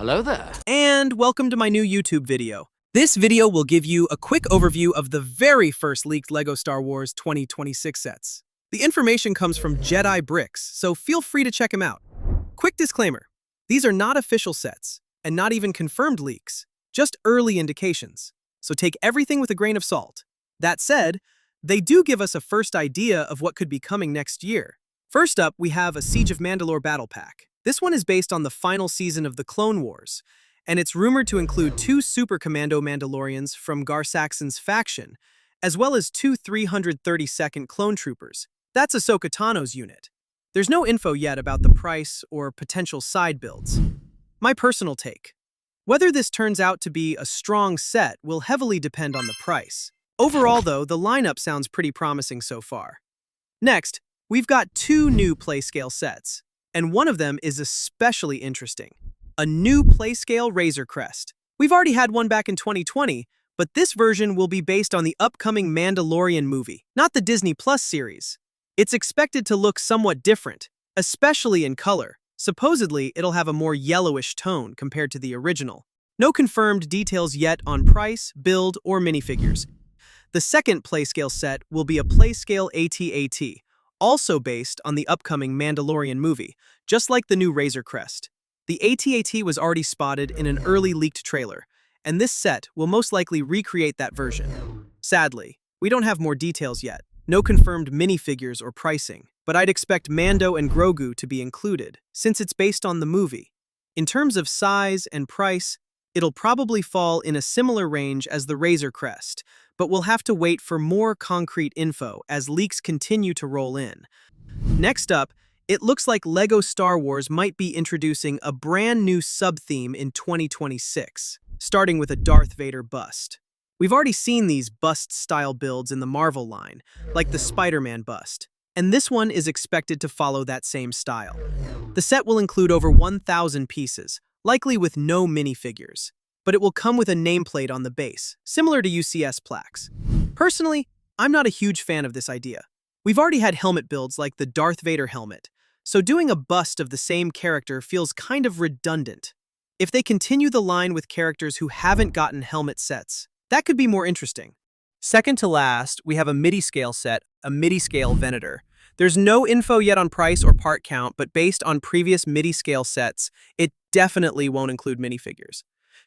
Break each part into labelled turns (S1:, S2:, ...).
S1: Hello there.
S2: And welcome to my new YouTube video. This video will give you a quick overview of the very first leaked LEGO Star Wars 2026 sets. The information comes from Jedi Bricks, so feel free to check him out. Quick disclaimer, these are not official sets, and not even confirmed leaks, just early indications, so take everything with a grain of salt. That said, they do give us a first idea of what could be coming next year. First up, we have a Siege of Mandalore battle pack. This one is based on the final season of the Clone Wars, and it's rumored to include 2 Super Commando Mandalorians from Gar Saxon's faction, as well as 2 332nd clone troopers. That's Ahsoka Tano's unit. There's no info yet about the price or potential side builds. My personal take. Whether this turns out to be a strong set will heavily depend on the price. Overall, though, the lineup sounds pretty promising so far. Next, we've got 2 new Playscale sets, and one of them is especially interesting. A new Playscale Razor Crest. We've already had one back in 2020, but this version will be based on the upcoming Mandalorian movie, not the Disney Plus series. It's expected to look somewhat different, especially in color. Supposedly, it'll have a more yellowish tone compared to the original. No confirmed details yet on price, build, or minifigures. The second Playscale set will be a Playscale AT-AT, also based on the upcoming Mandalorian movie, just like the new Razor Crest. The AT-AT was already spotted in an early leaked trailer, and this set will most likely recreate that version. Sadly, we don't have more details yet. No confirmed minifigures or pricing, but I'd expect Mando and Grogu to be included, since it's based on the movie. In terms of size and price, it'll probably fall in a similar range as the Razor Crest, but we'll have to wait for more concrete info as leaks continue to roll in. Next up, it looks like LEGO Star Wars might be introducing a brand new sub-theme in 2026, starting with a Darth Vader bust. We've already seen these bust-style builds in the Marvel line, like the Spider-Man bust, and this one is expected to follow that same style. The set will include over 1,000 pieces, likely with no minifigures, but it will come with a nameplate on the base, similar to UCS plaques. Personally, I'm not a huge fan of this idea. We've already had helmet builds like the Darth Vader helmet, so doing a bust of the same character feels kind of redundant. If they continue the line with characters who haven't gotten helmet sets, that could be more interesting. Second to last, we have a Midi-Scale set, a Midi-Scale Venator. There's no info yet on price or part count, but based on previous Midi-Scale sets, it definitely won't include minifigures.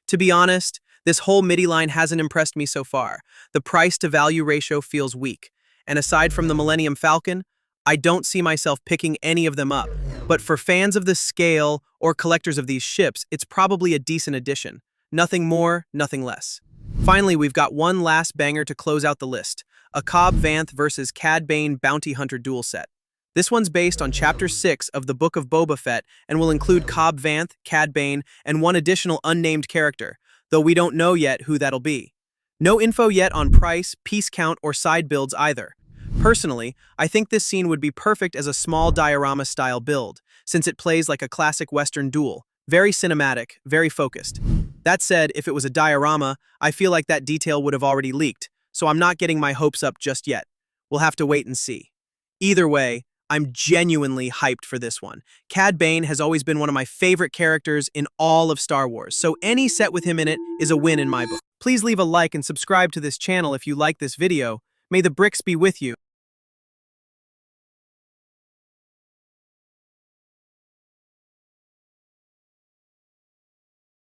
S2: To be honest, this whole Midi line hasn't impressed me so far. The price-to-value ratio feels weak, and aside from the Millennium Falcon, I don't see myself picking any of them up. But for fans of the scale or collectors of these ships, it's probably a decent addition. Nothing more, nothing less. Finally, we've got one last banger to close out the list, a Cobb Vanth versus Cad Bane Bounty Hunter duel set. This one's based on Chapter 6 of the Book of Boba Fett and will include Cobb Vanth, Cad Bane, and one additional unnamed character, though we don't know yet who that'll be. No info yet on price, piece count, or side builds either. Personally, I think this scene would be perfect as a small diorama-style build, since it plays like a classic Western duel. Very cinematic, very focused. That said, if it was a diorama, I feel like that detail would have already leaked, so I'm not getting my hopes up just yet. We'll have to wait and see. Either way, I'm genuinely hyped for this one. Cad Bane has always been one of my favorite characters in all of Star Wars, so any set with him in it is a win in my book. Please leave a like and subscribe to this channel if you like this video. May the bricks be with you.